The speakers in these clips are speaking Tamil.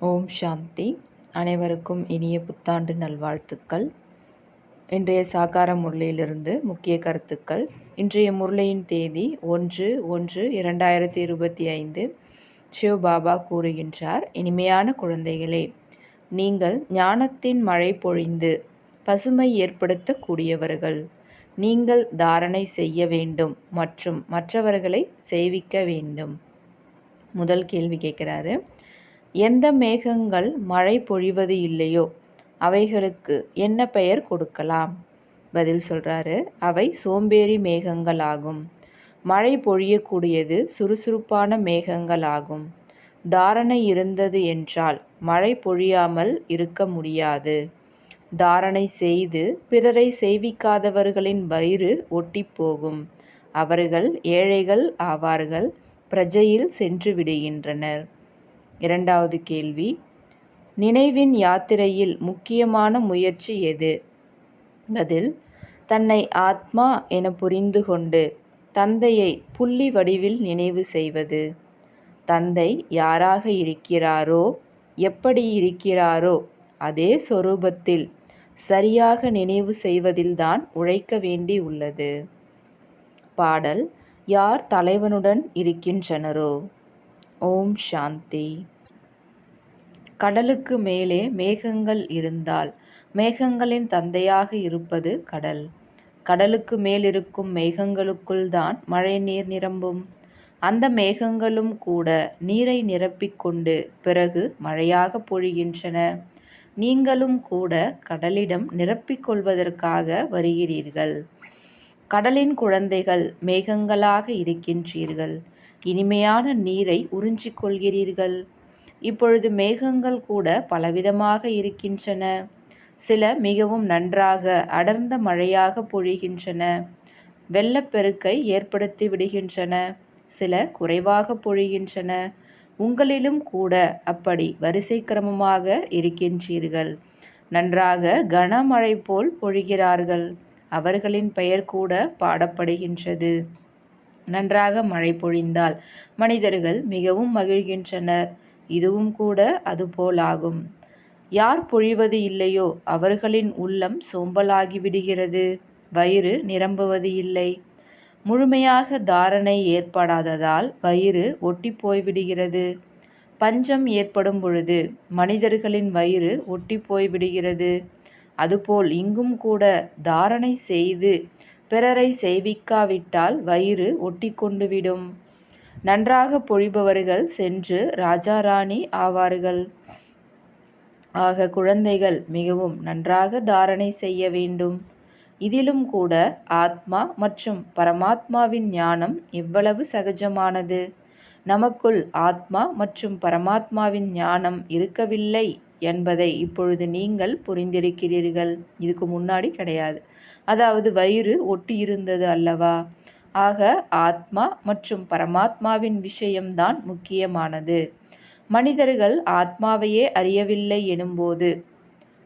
ஓம் சாந்தி. அனைவருக்கும் இனிய புத்தாண்டு நல்வாழ்த்துக்கள். இன்றைய சாகார முரளியிலிருந்து முக்கிய கருத்துக்கள். இன்றைய முரளியின் தேதி 1/1/2025. சிவ பாபா கூறுகின்றார், இனிமையான குழந்தைகளே, நீங்கள் ஞானத்தின் மழை பொழிந்து பசுமை ஏற்படுத்தக்கூடியவர்கள். நீங்கள் தாரணை செய்ய வேண்டும் மற்றும் மற்றவர்களை செய்விக்க வேண்டும். முதல் கேள்வி கேட்குறாரு, எந்த மேகங்கள் மழை பொழிவது இல்லையோ அவைகளுக்கு என்ன பெயர் கொடுக்கலாம்? பதில் சொல்கிறாரு, அவை சோம்பேறி மேகங்கள் ஆகும். மழை பொழியக்கூடியது சுறுசுறுப்பான மேகங்கள் ஆகும். தாரணை இருந்தது என்றால் மழை பொழியாமல் இருக்க முடியாது. தாரணை செய்து பிறரை செய்விக்காதவர்களின் வயிறு ஒட்டிப்போகும். அவர்கள் ஏழைகள் ஆவார்கள், பிரஜையில் சென்று விடுகின்றனர். இரண்டாவது கேள்வி, நினைவின் யாத்திரையில் முக்கியமான முயற்சி எது? பதில், தன்னை ஆத்மா என புரிந்து கொண்டு தந்தையை புள்ளி வடிவில் நினைவு செய்வது. தந்தை யாராக இருக்கிறாரோ, எப்படி இருக்கிறாரோ அதே சொரூபத்தில் சரியாக நினைவு செய்வதில்தான் உழைக்க வேண்டி உள்ளது. பாடல், யார் தலைவனுடன் இருக்கின்றனரோ. ஓம் சாந்தி. கடலுக்கு மேலே மேகங்கள் இருந்தால் மேகங்களின் தந்தையாக இருப்பது கடல். கடலுக்கு மேலிருக்கும் மேகங்களுக்குள் தான் மழை நீர் நிரம்பும். அந்த மேகங்களும் கூட நீரை நிரப்பிக்கொண்டு பிறகு மழையாக பொழிகின்றன. நீங்களும் கூட கடலிடம் நிரப்பிக்கொள்வதற்காக வருகிறீர்கள். கடலின் குழந்தைகள் மேகங்களாக இருக்கின்றீர்கள். இனிமையான நீரை உறிஞ்சிக் கொள்கிறீர்கள். இப்பொழுது மேகங்கள் கூட பலவிதமாக இருக்கின்றன. சில மிகவும் நன்றாக அடர்ந்த மழையாக பொழிகின்றன, வெள்ளப்பெருக்கை ஏற்படுத்தி விடுகின்றன. சில குறைவாக பொழிகின்றன. உங்களிலும் கூட அப்படி வரிசை கிரமமாக இருக்கின்றீர்கள். நன்றாக கனமழை போல் பொழிகிறார்கள். அவர்களின் பெயர் கூட பாடப்படுகின்றது. நன்றாக மழை பொழிந்தால் மனிதர்கள் மிகவும் மகிழ்கின்றனர். இதுவும் கூட அதுபோலாகும். யார் பொழிவது இல்லையோ அவர்களின் உள்ளம் சோம்பலாகி விடுகிறது. வயிறு நிரம்புவது இல்லை. முழுமையாக தாரணை ஏற்படாததால் வயிறு ஒட்டி போய்விடுகிறது. பஞ்சம் ஏற்படும் பொழுது மனிதர்களின் வயிறு ஒட்டி போய்விடுகிறது. அதுபோல் இங்கும் கூட தாரணை செய்து பிறரை செய்விக்காவிட்டால் வயிறு ஒட்டி கொண்டுவிடும். நன்றாக பொழிபவர்கள் சென்று ராஜா ராணி ஆவார்கள். ஆக குழந்தைகள் மிகவும் நன்றாக தாரணை செய்ய வேண்டும். இதிலும் கூட ஆத்மா மற்றும் பரமாத்மாவின் ஞானம் எவ்வளவு சகஜமானது. நமக்குள் ஆத்மா மற்றும் பரமாத்மாவின் ஞானம் இருக்கவில்லை என்பதை இப்பொழுது நீங்கள் புரிந்திருக்கிறீர்கள். இதுக்கு முன்னாடி கிடையாது. அதாவது வயிறு ஒட்டி இருந்தது அல்லவா? ஆக ஆத்மா மற்றும் பரமாத்மாவின் விஷயம்தான் முக்கியமானது. மனிதர்கள் ஆத்மாவையே அறியவில்லை எனும்போது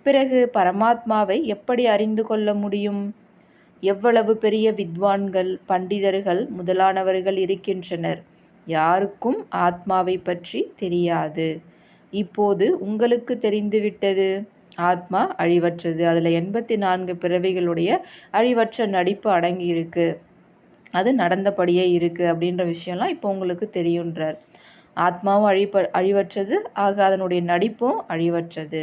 பிறகு பரமாத்மாவை எப்படி அறிந்து கொள்ள முடியும்? எவ்வளவு பெரிய வித்வான்கள், பண்டிதர்கள் முதலானவர்கள் இருக்கின்றனர். யாருக்கும் ஆத்மாவை பற்றி தெரியாது. இப்போது உங்களுக்கு தெரிந்துவிட்டது. ஆத்மா அழிவற்றது. அதில் 84 பிறவிகளுடைய அழிவற்ற நடிப்பு அடங்கியிருக்கு. அது நடந்தபடியே இருக்குது அப்படின்ற விஷயம்லாம் இப்போ உங்களுக்கு தெரியுன்றார். ஆத்மாவும் அழிவற்றது, ஆக அதனுடைய நடிப்பும் அழிவற்றது.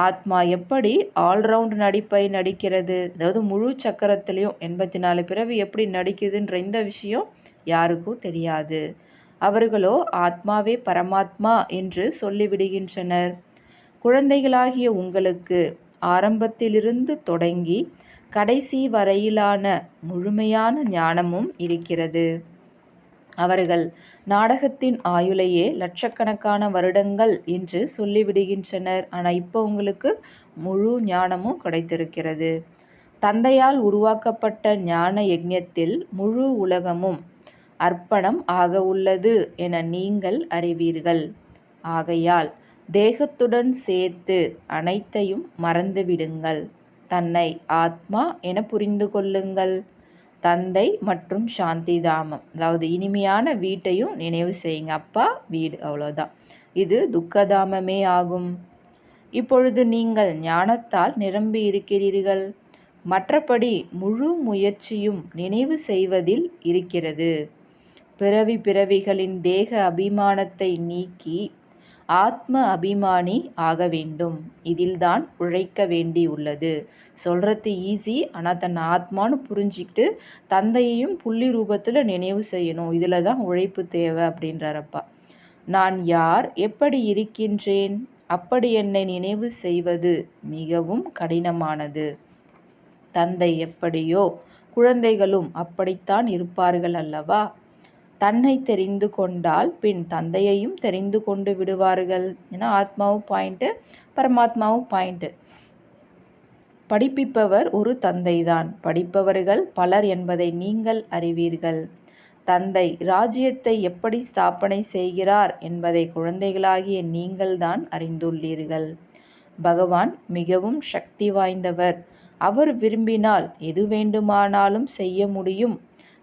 ஆத்மா எப்படி ஆல்ரவுண்ட் நடிப்பை நடிக்கிறது, அதாவது முழு சக்கரத்திலையும் 84 பிறவி எப்படி நடிக்குதுன்ற இந்த விஷயம் யாருக்கும் தெரியாது. அவர்களோ ஆத்மாவே பரமாத்மா என்று சொல்லிவிடுகின்றனர். குழந்தைகளாகிய உங்களுக்கு ஆரம்பத்திலிருந்து தொடங்கி கடைசி வரையிலான முழுமையான ஞானமும் இருக்கிறது. அவர்கள் நாடகத்தின் ஆயுளையே லட்சக்கணக்கான வருடங்கள் என்று சொல்லிவிடுகின்றனர். ஆனால் இப்போ உங்களுக்கு முழு ஞானமும் கிடைத்திருக்கிறது. தந்தையால் உருவாக்கப்பட்ட ஞான யஜ்ஞத்தில் முழு உலகமும் அர்ப்பணம் ஆக உள்ளது என நீங்கள் அறிவீர்கள். ஆகையால் தேகத்துடன் சேர்த்து அனைத்தையும் மறந்துவிடுங்கள். தன்னை ஆத்மா என புரிந்து கொள்ளுங்கள். தந்தை மற்றும் சாந்தி தாமம், அதாவது இனிமையான வீட்டையும் நினைவு செய்யுங்க. அப்பா வீடு, அவ்வளோதான். இது துக்கதாமமே ஆகும். இப்பொழுது நீங்கள் ஞானத்தால் நிரம்பி இருக்கிறீர்கள். மற்றபடி முழு முயற்சியும் நினைவு செய்வதில் இருக்கிறது. பிறவி பிறவிகளின் தேக அபிமானத்தை நீக்கி ஆத்ம அபிமானி ஆக வேண்டும். இதில்தான் உழைக்க வேண்டியுள்ளது. சொல்கிறது ஈஸி, ஆனால் தன் ஆத்மான்னு புரிஞ்சிக்கிட்டு தந்தையையும் புள்ளி ரூபத்தில் நினைவு செய்யணும். இதில் தான் உழைப்பு தேவை அப்படின்றாரப்பா. நான் யார், எப்படி இருக்கின்றேன், அப்படி என்னை நினைவு செய்வது மிகவும் கடினமானது. தந்தை எப்படியோ குழந்தைகளும் அப்படித்தான் இருப்பார்கள் அல்லவா? தன்னை தெரிந்து கொண்டால் பின் தந்தையையும் தெரிந்து கொண்டு விடுவார்கள். ஏன்னா ஆத்மாவும் பாயிண்ட்டு, பரமாத்மாவும் பாயிண்ட்டு. படிப்பிப்பவர் ஒரு தந்தைதான். படிப்பவர்கள் பலர் என்பதை நீங்கள் அறிவீர்கள். தந்தை ராஜ்யத்தை எப்படி ஸ்தாபனை செய்கிறார் என்பதை குழந்தைகளாகிய நீங்கள்தான் அறிந்துள்ளீர்கள். பகவான் மிகவும் சக்தி வாய்ந்தவர். அவர் விரும்பினால் எது வேண்டுமானாலும் செய்ய முடியும்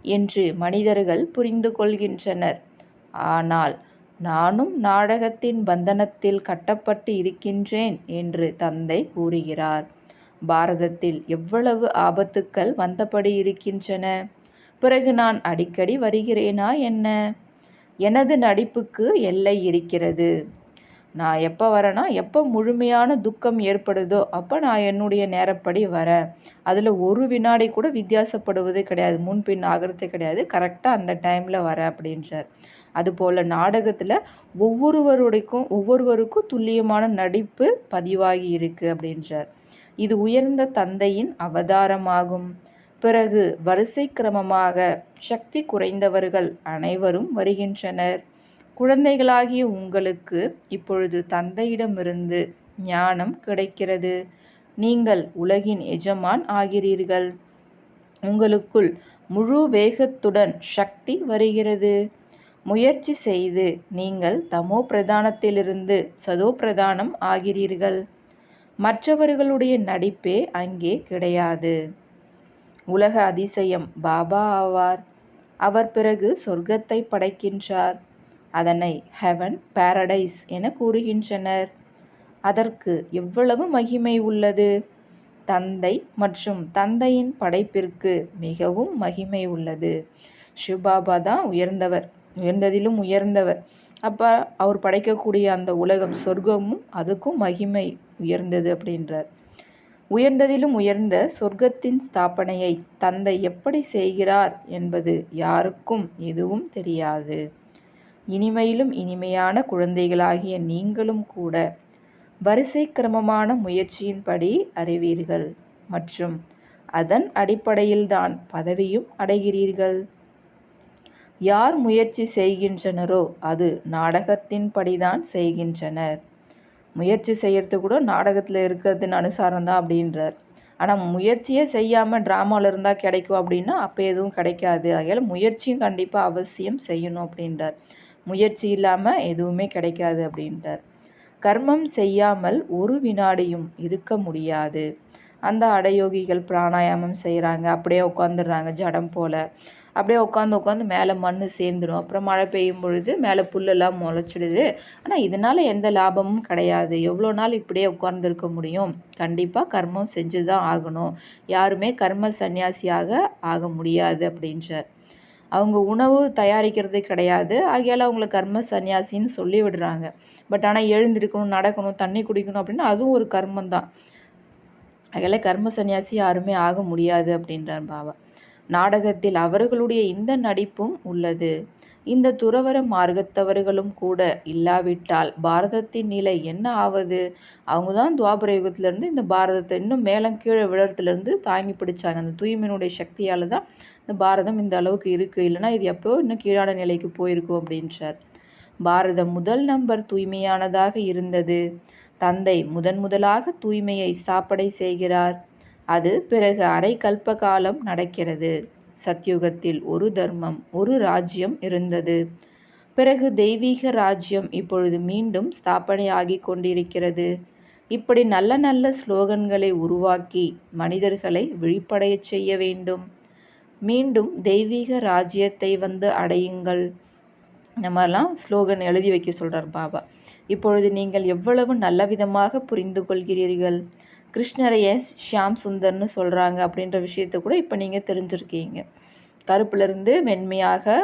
என்று மனிதர்கள் புரிந்து கொள்கின்றனர். ஆனால் நானும் நாடகத்தின் பந்தனத்தில் கட்டப்பட்டு இருக்கின்றேன் என்று தந்தை கூறுகிறார். பாரதத்தில் எவ்வளவு ஆபத்துக்கள் வந்தபடி இருக்கின்றன. பிறகு நான் அடிக்கடி வருகிறேனா என்ன? எனது நடிப்புக்கு எல்லை இருக்கிறது. நான் எப்போ வரேன்னா, எப்போ முழுமையான துக்கம் ஏற்படுதோ அப்போ நான் என்னுடைய நேரப்படி வரேன். அதில் ஒரு வினாடி கூட வித்தியாசப்படுவதே கிடையாது, முன்பின் ஆகிறது கிடையாது. கரெக்டாக அந்த டைமில் வரேன் அப்படின்றார். அதுபோல் நாடகத்தில் ஒவ்வொருவருக்கும் துல்லியமான நடிப்பு பதிவாகி இருக்குது அப்படின்றார். இது உயர்ந்த தந்தையின் அவதாரமாகும். பிறகு வரிசை கிரமமாக சக்தி குறைந்தவர்கள் அனைவரும் வருகின்றனர். குழந்தைகளாகிய உங்களுக்கு இப்பொழுது தந்தையிடமிருந்து ஞானம் கிடைக்கிறது. நீங்கள் உலகின் எஜமான் ஆகிறீர்கள். உங்களுக்குள் முழு வேகத்துடன் சக்தி வருகிறது. முயற்சி செய்து நீங்கள் தமோ பிரதானத்திலிருந்து சதோ பிரதானம் ஆகிறீர்கள். மற்றவர்களுடைய நடிப்பே அங்கே கிடையாது. உலக அதிசயம் பாபா ஆவார். அவர் பிறகு சொர்க்கத்தை படைக்கின்றார். அதனை ஹெவன், பாரடைஸ் என கூறுகின்றனர். அதற்கு எவ்வளவு மகிமை உள்ளது! தந்தை மற்றும் தந்தையின் படைப்பிற்கு மிகவும் மகிமை உள்ளது. சிவபாபா தான் உயர்ந்தவர், உயர்ந்ததிலும் உயர்ந்தவர். அப்போ அவர் படைக்கக்கூடிய அந்த உலகம் சொர்க்கமும் அதுக்கும் மகிமை உயர்ந்தது அப்படின்றார். உயர்ந்ததிலும் உயர்ந்த சொர்க்கத்தின் ஸ்தாபனையை தந்தை எப்படி செய்கிறார் என்பது யாருக்கும் எதுவும் தெரியாது. இனிமையிலும் இனிமையான குழந்தைகளாகிய நீங்களும் கூட வரிசை கிரமமான முயற்சியின்படி அறிவீர்கள் மற்றும் அதன் அடிப்படையில்தான் பதவியும் அடைகிறீர்கள். யார் முயற்சி செய்கின்றனரோ அது நாடகத்தின்படிதான் செய்கின்றனர். முயற்சி செய்கிறது கூட நாடகத்தில் இருக்கிறதுன்னு அனுசாரம்தான் அப்படின்றார். ஆனால் முயற்சியே செய்யாமல் ட்ராமாவில் இருந்தால் கிடைக்கும் அப்படின்னா அப்போ எதுவும் கிடைக்காது. அதனால் முயற்சியும் கண்டிப்பாக அவசியம் செய்யணும் அப்படின்றார். முயற்சி இல்லாமல் எதுவுமே கிடைக்காது அப்படின்றார். கர்மம் செய்யாமல் ஒரு வினாடியும் இருக்க முடியாது. அந்த அடயோகிகள் பிராணாயாமம் செய்கிறாங்க, அப்படியே உட்காந்துடுறாங்க ஜடம் போல். அப்படியே உட்காந்து மேலே மண் சேர்ந்துடும். அப்புறம் மழை பெய்யும் பொழுது மேலே புல்லெல்லாம் முளைச்சிடுது. ஆனால் இதனால் எந்த லாபமும் கிடையாது. எவ்வளோ நாள் இப்படியே உட்கார்ந்துருக்க முடியும்? கண்டிப்பாக கர்மம் செஞ்சு தான் ஆகணும். யாருமே கர்ம சந்நியாசியாக ஆக முடியாது அப்படின்றார். அவங்க உணவு தயாரிக்கிறது கிடையாது, ஆகையால் அவங்கள கர்ம சந்நியாசின்னு சொல்லி விடுறாங்க. பட் ஆனால் எழுந்திருக்கணும், நடக்கணும், தண்ணி குடிக்கணும் அப்படின்னா அதுவும் ஒரு கர்மம் தான். ஆகையால் கர்ம சந்நியாசி யாருமே ஆக முடியாது அப்படின்றார் பாபா. நாடகத்தில் அவர்களுடைய இந்த நடிப்பும் உள்ளது. இந்த துறவர மார்க்கத்தவர்களும் கூட இல்லாவிட்டால் பாரதத்தின் நிலை என்ன ஆவது? அவங்க தான் துவாபர யுகத்திலேருந்து இந்த பாரதத்தை இன்னும் மேலும் கீழே விழறதுலேருந்து தாங்கி பிடிச்சாங்க. அந்த தூய்மையினுடைய சக்தியால் தான் இந்த பாரதம் இந்த அளவுக்கு இருக்குது. இல்லைனா இது எப்போ இன்னும் கீழான நிலைக்கு போயிருக்கும் அப்படின்றார். பாரதம் முதல் நம்பர் தூய்மையானதாக இருந்தது. தந்தை முதலாக தூய்மையை ஸ்தாபனை செய்கிறார். அது பிறகு அரை கல்ப காலம் நடக்கிறது. சத்யுகத்தில் ஒரு தர்மம், ஒரு ராஜ்யம் இருந்தது. பிறகு தெய்வீக ராஜ்யம் இப்பொழுது மீண்டும் ஸ்தாபனை ஆகி கொண்டிருக்கிறது. இப்படி நல்ல நல்ல ஸ்லோகன்களை உருவாக்கி மனிதர்களை விழிப்படையச் செய்ய வேண்டும். மீண்டும் தெய்வீக ராஜ்யத்தை வந்து அடையுங்கள். இந்த மாதிரிலாம் ஸ்லோகன் எழுதி வைக்க சொல்கிறார் பாபா. இப்பொழுது நீங்கள் எவ்வளவு நல்ல விதமாக புரிந்து கொள்கிறீர்கள். கிருஷ்ணரை ஏன் ஷியாம் சுந்தர்னு சொல்கிறாங்க அப்படின்ற விஷயத்தை கூட இப்போ நீங்கள் தெரிஞ்சிருக்கீங்க. கருப்புலேருந்து வெண்மையாக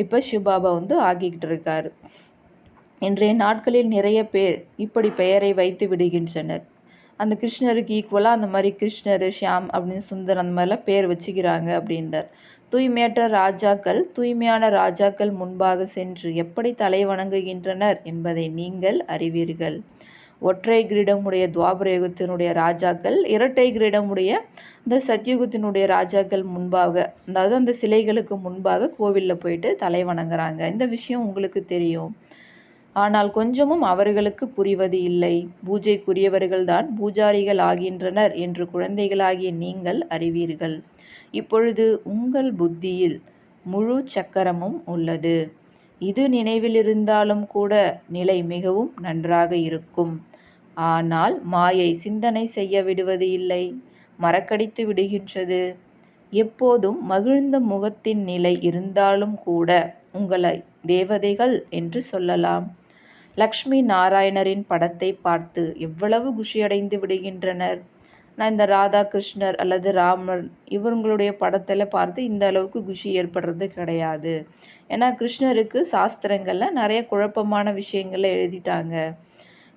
இப்போ சிவபாபா ஆகிக்கிட்டு இருக்கார். இன்றைய நாட்களில் நிறைய பேர் இப்படி பெயரை வைத்து விடுகின்றனர். அந்த கிருஷ்ணருக்கு ஈக்குவலாக அந்த மாதிரி கிருஷ்ணர், ஷியாம் அப்படின்னு சுந்தர் அந்த மாதிரிலாம் பேர் வச்சுக்கிறாங்க அப்படின்றார். தூய்மையற்ற ராஜாக்கள் தூய்மையான ராஜாக்கள் முன்பாக சென்று எப்படி தலை வணங்குகின்றனர் என்பதை நீங்கள் அறிவீர்கள். ஒற்றை கிரீடமுடைய துவாபர யுகத்தினுடைய ராஜாக்கள் இரட்டை கிரீடமுடைய இந்த சத்யுகத்தினுடைய ராஜாக்கள் முன்பாக, அதாவது அந்த சிலைகளுக்கு முன்பாக கோவிலில் போயிட்டு தலை வணங்குறாங்க. இந்த விஷயம் உங்களுக்கு தெரியும். ஆனால் கொஞ்சமும் அவர்களுக்கு புரிவது இல்லை. பூஜைக்குரியவர்கள்தான் பூஜாரிகள் ஆகின்றனர் என்று குழந்தைகளாகிய நீங்கள் அறிவீர்கள். இப்பொழுது உங்கள் புத்தியில் முழு சக்கரமும் உள்ளது. இது நினைவில் இருந்தாலும் கூட நிலை மிகவும் நன்றாக இருக்கும். ஆனால் மாயை சிந்தனை செய்ய விடுவது இல்லை, மறக்கடித்து விடுகின்றது. எப்போதும் மகிழ்ந்த முகத்தின் நிலை இருந்தாலும் கூட உங்களை தேவதைகள் என்று சொல்லலாம். லக்ஷ்மி நாராயணரின் படத்தை பார்த்து எவ்வளவு குஷியடைந்து விடுகின்றனர். நான் இந்த ராதா கிருஷ்ணர் அல்லது ராமர் இவங்களுடைய படத்தில் பார்த்து இந்த அளவுக்கு குஷி ஏற்படுறது கிடையாது. ஏன்னா கிருஷ்ணருக்கு சாஸ்திரங்களில் நிறைய குழப்பமான விஷயங்களை எழுதிட்டாங்க.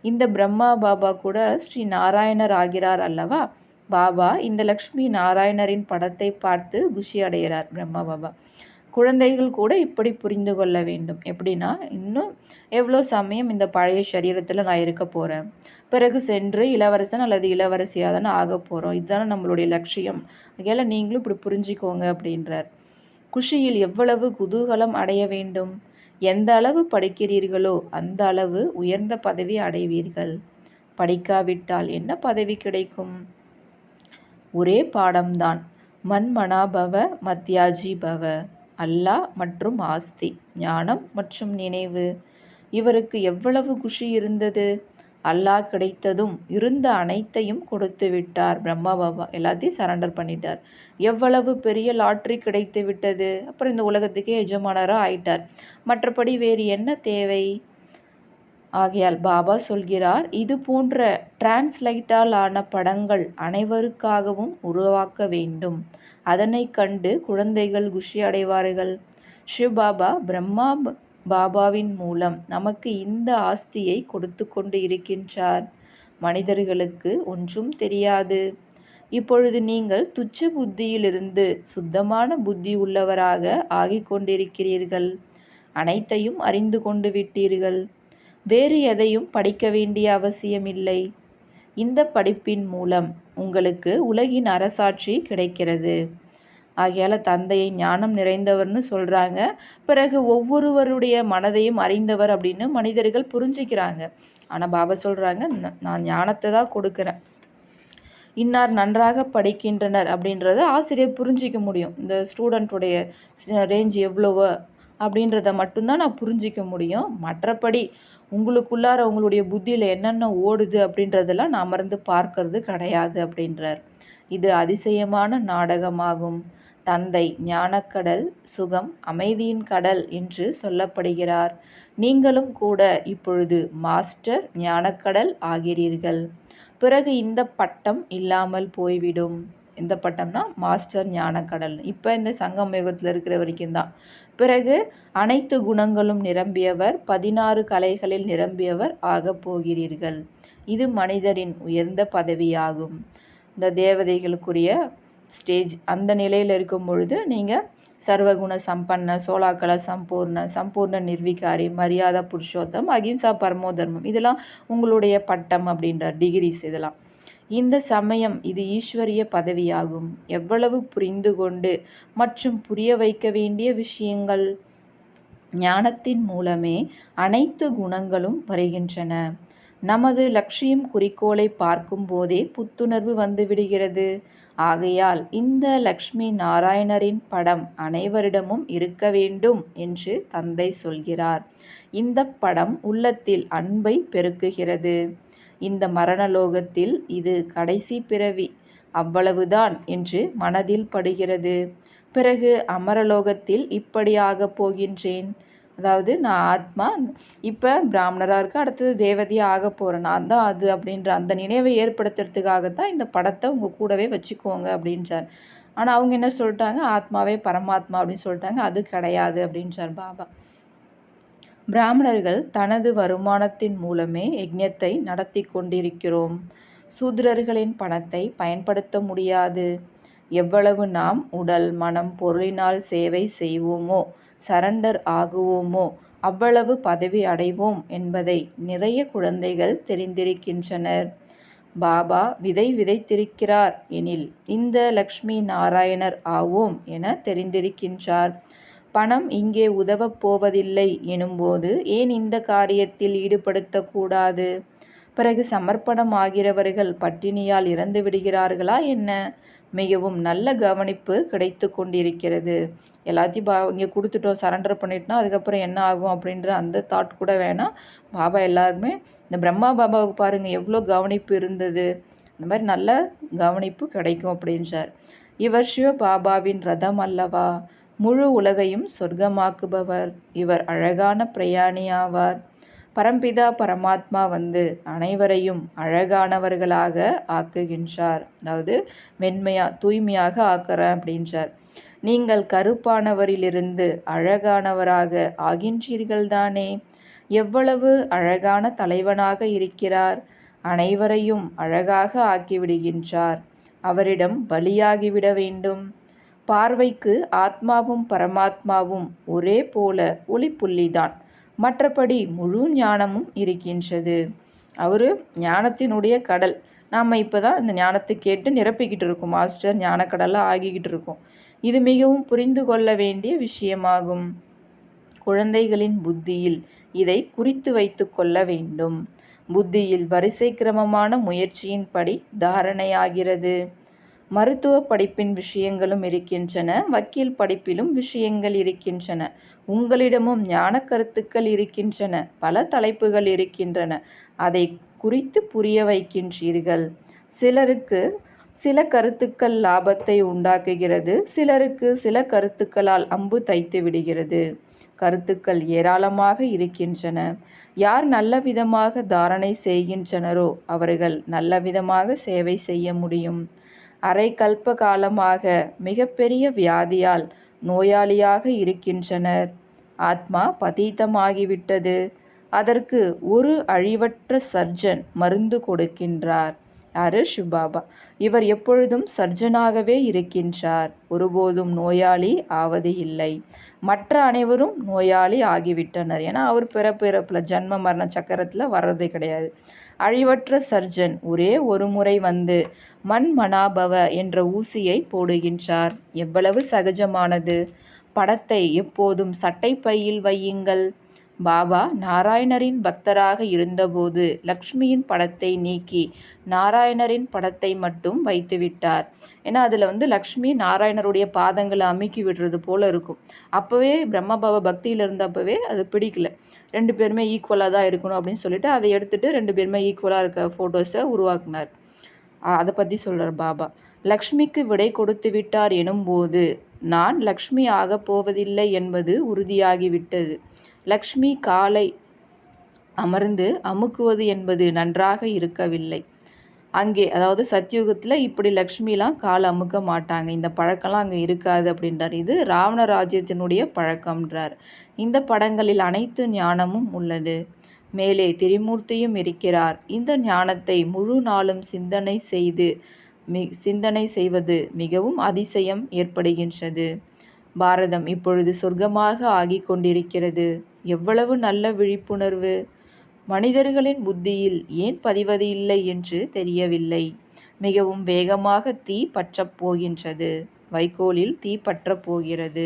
இந்த பிரம்மா பாபா கூட ஸ்ரீ நாராயணர் ஆகிறார் அல்லவா. பாபா இந்த லக்ஷ்மி நாராயணரின் படத்தை பார்த்து குஷி அடைகிறார் பிரம்மா பாபா. குழந்தைகள் கூட இப்படி புரிந்து கொள்ள வேண்டும். எப்படின்னா, இன்னும் எவ்வளோ சமயம் இந்த பழைய சரீரத்தில் நான் இருக்க போகிறேன், பிறகு சென்று இளவரசன் அல்லது இளவரசியாக தானே ஆக போகிறோம், இதுதானே நம்மளுடைய லட்சியம், அதனால் நீங்களும் இப்படி புரிஞ்சிக்கோங்க அப்படின்றார். குஷியில் எவ்வளவு குதூகலம் அடைய வேண்டும். எந்த அளவு படிக்கிறீர்களோ அந்த அளவு உயர்ந்த பதவி அடைவீர்கள். படிக்காவிட்டால் என்ன பதவி கிடைக்கும்? ஒரே பாடம்தான். மன்மனாபவ மத்யாஜி பவ. அல்லாஹ் மற்றும் ஆஸ்தி, ஞானம் மற்றும் நினைவு. இவருக்கு எவ்வளவு குஷி இருந்தது. அல்லாஹ் கிடைத்ததும் இருந்த அனைத்தையும் கொடுத்து விட்டார். பிரம்மா பாபா எல்லாத்தையும் சரண்டர் பண்ணிட்டார். எவ்வளவு பெரிய லாட்ரி கிடைத்து விட்டது. அப்புறம் இந்த உலகத்துக்கே எஜமானராக ஆயிட்டார். மற்றபடி வேறு என்ன தேவை? ஆகையால் பாபா சொல்கிறார், இது போன்ற டிரான்ஸ்லைட்டால் ஆன படங்கள் அனைவருக்காகவும் உருவாக்க வேண்டும். அதனை கண்டு குழந்தைகள் குஷி அடைவார்கள். சிவபாபா பிரம்மா பாபாவின் மூலம் நமக்கு இந்த ஆஸ்தியை கொடுத்து கொண்டு இருக்கின்றார். மனிதர்களுக்கு ஒன்றும் தெரியாது. இப்பொழுது நீங்கள் துச்ச புத்தியிலிருந்து சுத்தமான புத்தி உள்ளவராக ஆகிக் கொண்டிருக்கிறீர்கள். அனைத்தையும் அறிந்து கொண்டு விட்டீர்கள். வேறு எதையும் படிக்க வேண்டிய அவசியமில்லை. இந்த படிப்பின் மூலம் உங்களுக்கு உலகின் அரசாட்சி கிடைக்கிறது. ஆகையால் தந்தையை ஞானம் நிறைந்தவர்னு சொல்கிறாங்க. பிறகு ஒவ்வொருவருடைய மனதையும் அறிந்தவர் அப்படின்னு மனிதர்கள் புரிஞ்சிக்கிறாங்க. ஆனால் பாபா சொல்கிறாங்க, நான் ஞானத்தை தான் கொடுக்குறேன். இன்னார் நன்றாக படிக்கின்றனர் அப்படின்றத ஆசிரியர் புரிஞ்சிக்க முடியும். இந்த ஸ்டூடெண்ட்டுடைய ரேஞ்ச் எவ்வளவு அப்படின்றத மட்டும்தான் நான் புரிஞ்சிக்க முடியும். மற்றபடி உங்களுக்குள்ளார உங்களுடைய புத்தியில் என்னென்ன ஓடுது அப்படின்றதெல்லாம் நான் அமர்ந்து பார்க்கறது கிடையாது அப்படின்றார். இது அதிசயமான நாடகமாகும். தந்தை ஞானக்கடல், சுகம், அமைதியின் கடல் என்று சொல்லப்படுகிறார். நீங்களும் கூட இப்பொழுது மாஸ்டர் ஞானக்கடல் ஆகிறீர்கள். பிறகு இந்த பட்டம் இல்லாமல் போய்விடும். இந்த பட்டம்னா மாஸ்டர் ஞானக்கடல். இப்போ இந்த சங்கம் யுகத்தில் இருக்கிற வரைக்கும் தான். பிறகு அனைத்து குணங்களும் நிரம்பியவர், 16 கலைகளில் நிரம்பியவர் ஆகப் போகிறீர்கள். இது மனிதரின் உயர்ந்த பதவியாகும். இந்த தேவதைகளுக்குரிய ஸ்டேஜ் அந்த நிலையில் இருக்கும் பொழுது நீங்கள் சர்வகுண சம்பன்ன, சோலாக்கல சம்பூர்ண நிர்விகாரி, மரியாதா புருஷோத்தம், அகிம்சா பரமோதர்மம், இதெல்லாம் உங்களுடைய பட்டம் அப்படின்றார், டிகிரிஸ் இதெல்லாம். இந்த சமயம் இது ஈஸ்வரிய பதவியாகும். எவ்வளவு புரிந்து கொண்டு மற்றும் புரிய வைக்க வேண்டிய விஷயங்கள். ஞானத்தின் மூலமே அனைத்து குணங்களும் வருகின்றன. நமது லட்சியம் குறிக்கோளை பார்க்கும் போதே புத்துணர்வு வந்துவிடுகிறது. ஆகையால் இந்த லக்ஷ்மி நாராயணரின் படம் அனைவரிடமும் இருக்க வேண்டும் என்று தந்தை சொல்கிறார். இந்த படம் உள்ளத்தில் அன்பை பெருக்குகிறது. இந்த மரணலோகத்தில் இது கடைசி பிறவி, அவ்வளவுதான் என்று மனதில் படுகிறது. பிறகு அமரலோகத்தில் இப்படி ஆகப் போகின்றேன். அதாவது நான் ஆத்மா, இப்போ பிராமணராக இருக்க, அடுத்தது தேவதையாக ஆக போகிறேன், நான் தான் அது அப்படின்ற அந்த நினைவை ஏற்படுத்துறதுக்காகத்தான் இந்த படத்தை உங்கள் கூடவே வச்சுக்கோங்க அப்படின்றார். ஆனால் அவங்க என்ன சொல்லிட்டாங்க, ஆத்மாவே பரமாத்மா அப்படின்னு சொல்லிட்டாங்க. அது கிடையாது அப்படின்றார் பாபா. பிராமணர்கள் தனது வருமானத்தின் மூலமே யஜ்ஞத்தை நடத்தி கொண்டிருக்கிறோம். சூத்திரர்களின் பணத்தை பயன்படுத்த முடியாது. எவ்வளவு நாம் உடல் மனம் பொருளினால் சேவை செய்வோமோ, சரண்டர் ஆகுவோமோ, அவ்வளவு பதவி அடைவோம் என்பதை நிறைய குழந்தைகள் தெரிந்திருக்கின்றனர். பாபா விதை விதைத்திருக்கிறார் எனில் இந்த லக்ஷ்மி நாராயணர் ஆவோம் என தெரிந்திருக்கின்றார். பணம் இங்கே உதவப் போவதில்லை எனும்போது ஏன் இந்த காரியத்தில் ஈடுபடுத்தக்கூடாது? பிறகு சமர்ப்பணம் ஆகிறவர்கள் பட்டினியால் இறந்து விடுகிறார்களா என்ன? மிகவும் நல்ல கவனிப்பு கிடைத்து கொண்டிருக்கிறது. எல்லாத்தையும் இங்கே கொடுத்துட்டோம், சரண்டர் பண்ணிட்டோம்னா அதுக்கப்புறம் என்ன ஆகும் அப்படின்ற அந்த தாட் கூட வேணாம். பாபா எல்லாருமே இந்த பிரம்மா பாபாவுக்கு பாருங்கள் எவ்வளோ கவனிப்பு இருந்தது. இந்த மாதிரி நல்ல கவனிப்பு கிடைக்கும் அப்படின்றார். இவர் சிவ பாபாவின் ரதம் அல்லவா? முழு உலகையும் சொர்க்கமாக்குபவர். இவர் அழகான பிரயாணி ஆவார். பரம்பிதா பரமாத்மா வந்து அனைவரையும் அழகானவர்களாக ஆக்குகின்றார். அதாவது தூய்மையாக ஆக்குறேன் அப்படின்றார். நீங்கள் கருப்பானவரிலிருந்து அழகானவராக ஆகின்றீர்கள் தானே? எவ்வளவு அழகான தலைவனாக இருக்கிறார். அனைவரையும் அழகாக ஆக்கிவிடுகின்றார். அவரிடம் பலியாகிவிட வேண்டும். பார்வைக்கு ஆத்மாவும் பரமாத்மாவும் ஒரே போல ஒளிப்புள்ளிதான். மற்றபடி முழு ஞானமும் இருக்கின்றது. அவர் ஞானத்தினுடைய கடல். நாம் இப்போ தான் இந்த ஞானத்தை கேட்டு நிரப்பிக்கிட்டு இருக்கோம். மாஸ்டர் ஞானக்கடலாக ஆகிக்கிட்டு இருக்கோம். இது மிகவும் புரிந்து கொள்ள வேண்டிய விஷயமாகும். குழந்தைகளின் புத்தியில் இதை குறித்து வைத்து கொள்ள வேண்டும். புத்தியில் வரிசை கிரமமான முயற்சியின்படி தாரணையாகிறது. மருத்துவ படிப்பின் விஷயங்களும் இருக்கின்றன. வக்கீல் படிப்பிலும் விஷயங்கள் இருக்கின்றன. உங்களிடமும் ஞான கருத்துக்கள் இருக்கின்றன. பல தலைப்புகள் இருக்கின்றன. அதை குறித்து புரிய வைக்கின்றீர்கள். சிலருக்கு சில கருத்துக்கள் லாபத்தை உண்டாக்குகிறது. சிலருக்கு சில கருத்துக்களால் அம்பு தைத்து விடுகிறது. கருத்துக்கள் ஏராளமாக இருக்கின்றன. யார் நல்ல விதமாக தாரணை செய்கின்றனரோ அவர்கள் நல்ல விதமாக சேவை செய்ய முடியும். அரை கல்ப காலமாக மிகப்பெரிய வியாதியால் நோயாளியாக இருக்கின்றனர். ஆத்மா பதீதமாகிவிட்டது. அதற்கு ஒரு அழிவற்ற சர்ஜன் மருந்து கொடுக்கின்றார். யாரு? சிவபாபா. இவர் எப்பொழுதும் சர்ஜனாகவே இருக்கின்றார். ஒருபோதும் நோயாளி ஆவது இல்லை. மற்ற அனைவரும் நோயாளி ஆகிவிட்டனர். ஏன்னா அவர் பிறப்பில் ஜன்ம மரண சக்கரத்தில் வர்றதே கிடையாது. அழிவற்ற சர்ஜன் ஒரே ஒரு முறை வந்து மன்மனாபவ என்ற ஊசியை போடுகின்றார். எவ்வளவு சகஜமானது! படத்தை எப்போதும் சட்டை பையில் வையுங்கள். பாபா நாராயணரின் பக்தராக இருந்தபோது லக்ஷ்மியின் படத்தை நீக்கி நாராயணரின் படத்தை மட்டும் வைத்துவிட்டார். ஏன்னா அதில் லக்ஷ்மி நாராயணருடைய பாதங்களை அமுக்கி விடுறது போல இருக்கும். அப்போவே பிரம்மபாபா பக்தியில் இருந்தப்பவே அது பிடிக்கல. 2 பேருமே ஈக்குவலாக தான் இருக்கணும் அப்படின்னு சொல்லிட்டு அதை எடுத்துகிட்டு 2 பேருமே ஈக்குவலாக இருக்க ஃபோட்டோஸை உருவாக்குனார். அதை பற்றி சொல்கிறார் பாபா. லக்ஷ்மிக்கு விடை கொடுத்து விட்டார் எனும்போது நான் லக்ஷ்மி ஆகப் போவதில்லை என்பது உறுதியாகிவிட்டது. லக்ஷ்மி காலை அமர்ந்து அமுக்குவது என்பது நன்றாக இருக்கவில்லை. அங்கே அதாவது சத்யுகத்தில் இப்படி லக்ஷ்மிலாம் கால் அமுக்க மாட்டாங்க. இந்த பழக்கம்லாம் அங்கே இருக்காது அப்படின்றார். இது ராவண ராஜ்யத்தினுடைய பழக்கம்ன்றார். இந்த படங்களில் அனைத்து ஞானமும் உள்ளது. மேலே திரிமூர்த்தியும் இருக்கிறார். இந்த ஞானத்தை முழு நாளும் சிந்தனை செய்வது மிகவும் அதிசயம் ஏற்படுகின்றது. பாரதம் இப்பொழுது சொர்க்கமாக ஆகிக் கொண்டிருக்கிறது. எவ்வளவு நல்ல விழிப்புணர்வு! மனிதர்களின் புத்தியில் ஏன் பதிவது இல்லை என்று தெரியவில்லை. மிகவும் வேகமாக தீ பற்றப் போகின்றது. வைக்கோலில் தீ பற்றப் போகிறது.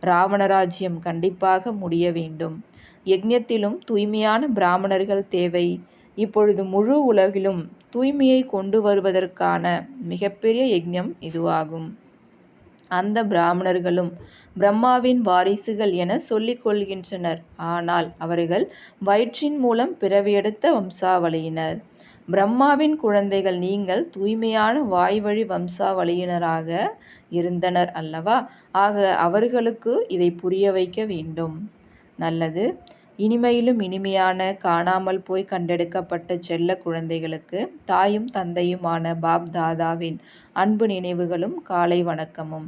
ராவணராஜ்யம் கண்டிப்பாக முடிய வேண்டும். யக்ஞத்திலும் தூய்மையான பிராமணர்கள் தேவை. இப்பொழுது முழு உலகிலும் தூய்மையை கொண்டு வருவதற்கான மிகப்பெரிய யக்ஞம் இதுவாகும். அந்த பிராமணர்களும் பிரம்மாவின் வாரிசுகள் என சொல்லிக் கொள்கின்றனர். ஆனால் அவர்கள் வயிற்றின் மூலம் பிறவியெடுத்த வம்சாவளியினர். பிரம்மாவின் குழந்தைகள் நீங்கள் தூய்மையான வாய்வழி வம்சாவளியினராக இருந்தனர் அல்லவா? ஆக அவர்களுக்கு இதை புரிய வைக்க வேண்டும். நல்லது. இனிமையிலும் இனிமையான காணாமல் போய் கண்டெடுக்கப்பட்ட செல்ல குழந்தைகளுக்கு தாயும் தந்தையுமான பாப் தாதாவின் அன்பு நினைவுகளும் காலை வணக்கமும்.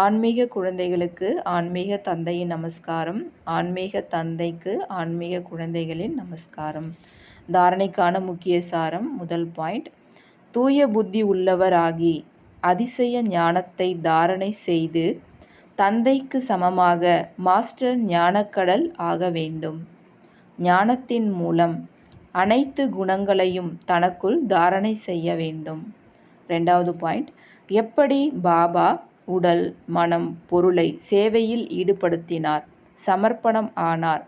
ஆன்மீக குழந்தைகளுக்கு ஆன்மீக தந்தையின் நமஸ்காரம். ஆன்மீக தந்தைக்கு ஆன்மீக குழந்தைகளின் நமஸ்காரம். தாரணைக்கான முக்கிய சாரம். முதல் பாயிண்ட், தூய புத்தி உள்ளவராகி அதிசய ஞானத்தை தாரணை செய்து தந்தைக்கு சமமாக மாஸ்டர் ஞானக்கடல் ஆக வேண்டும். ஞானத்தின் மூலம் அனைத்து குணங்களையும் தனக்குள் தாரணை செய்ய வேண்டும். 2வது பாயிண்ட், எப்படி பாபா உடல் மனம் பொருளை சேவையில் ஈடுபடுத்தினார், சமர்ப்பணம் ஆனார்,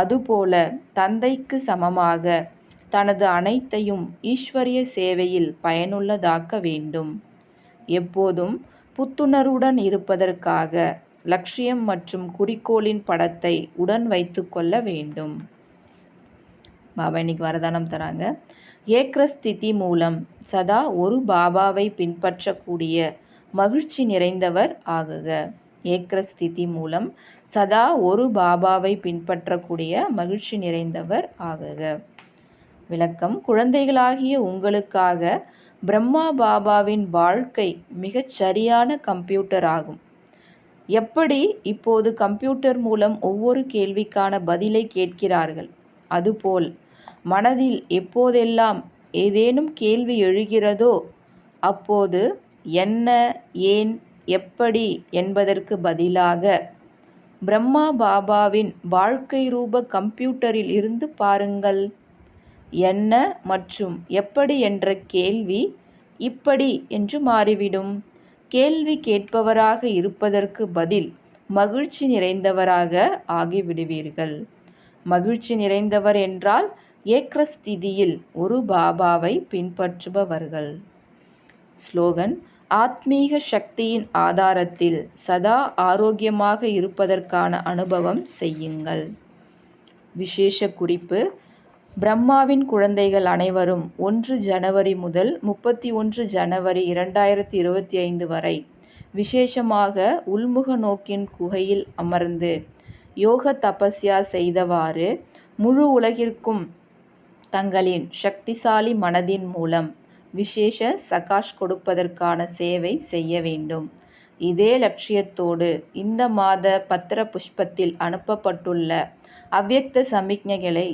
அதுபோல தந்தைக்கு சமமாக தனது அனைத்தையும் ஈஸ்வரிய சேவையில் பயனுள்ளதாக்க வேண்டும். எப்போதும் புத்துணர்வுடன் இருப்பதற்காக லட்சியம் மற்றும் குறிக்கோளின் படத்தை உடன் வைத்து கொள்ள வேண்டும். பாபா இன்னைக்கு வரதானம் தராங்க. ஏக்ரஸ்திதி மூலம் சதா ஒரு பாபாவை பின்பற்றக்கூடிய மகிழ்ச்சி நிறைந்தவர் ஆகுக. ஏக்ரஸ்திதி மூலம் சதா ஒரு பாபாவை பின்பற்றக்கூடிய மகிழ்ச்சி நிறைந்தவர் ஆகுக. விளக்கம். குழந்தைகளாகிய உங்களுக்காக பிரம்மா பாபாவின் வாழ்க்கை மிகச் சரியான கம்ப்யூட்டர் ஆகும். எப்படி இப்போது கம்ப்யூட்டர் மூலம் ஒவ்வொரு கேள்விக்கான பதிலை கேட்கிறார்கள், அதுபோல் மனதில் எப்போதெல்லாம் ஏதேனும் கேள்வி எழுகிறதோ அப்போது என்ன, ஏன், எப்படி என்பதற்கு பதிலாக பிரம்மா பாபாவின் வாழ்க்கை ரூப கம்ப்யூட்டரில் இருந்து பாருங்கள். என்ன மற்றும் எப்படி என்ற கேள்வி இப்படி என்று மாறிவிடும். கேள்வி கேட்பவராக இருப்பதற்கு பதில் மகிழ்ச்சி நிறைந்தவராக ஆகிவிடுவீர்கள். மகிழ்ச்சி நிறைந்தவர் என்றால் ஏக்ரஸ்திதியில் ஒரு பாபாவை பின்பற்றுபவர்கள். ஸ்லோகன். ஆத்மீக சக்தியின் ஆதாரத்தில் சதா ஆரோக்கியமாக இருப்பதற்கான அனுபவம் செய்யுங்கள். விசேஷ குறிப்பு. பிரம்மாவின் குழந்தைகள் அனைவரும் 1 ஜனவரி முதல் 31 ஜனவரி 2025 வரை விசேஷமாக உள்முக நோக்கின் குகையில் அமர்ந்து யோக தபஸ்யா செய்தவாறு முழு உலகிற்கும் தங்களின் சக்திசாலி மனதின் மூலம் விசேஷ சகாஷ் கொடுப்பதற்கான சேவை செய்ய வேண்டும். இதே லட்சியத்தோடு இந்த மாத பத்திர புஷ்பத்தில் அனுப்பப்பட்டுள்ள அவ்யக்த சமிக்ஞைகளை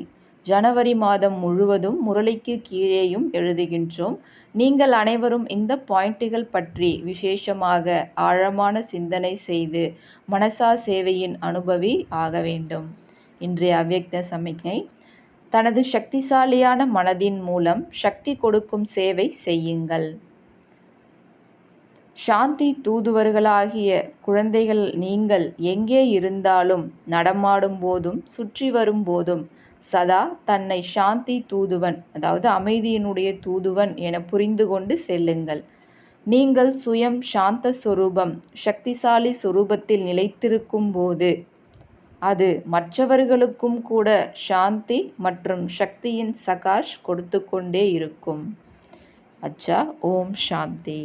ஜனவரி மாதம் முழுவதும் முரளிக்கு கீழேயும் எழுதுகின்றோம். நீங்கள் அனைவரும் இந்த பாயிண்ட்டுகள் பற்றி விசேஷமாக ஆழமான சிந்தனை செய்து மனசா சேவையின் அனுபவி ஆக வேண்டும். இன்றைய அவ்யக்த சமிக்ஞை. தனது சக்திசாலியான மனதின் மூலம் சக்தி கொடுக்கும் சேவை செய்யுங்கள். சாந்தி தூதுவர்களாகிய குழந்தைகள் நீங்கள் எங்கே இருந்தாலும், நடமாடும் போதும், சுற்றி வரும் போதும் சதா தன்னை சாந்தி தூதுவன், அதாவது அமைதியினுடைய தூதுவன் என புரிந்து கொண்டு செல்லுங்கள். நீங்கள் சுயம் சாந்த சொரூபம், சக்திசாலி சொரூபத்தில் நிலைத்திருக்கும் போது அது மற்றவர்களுக்கும் கூட சாந்தி மற்றும் சக்தியின் சகாஷ் கொடுத்து கொண்டே இருக்கும். அச்சா. ஓம் சாந்தி.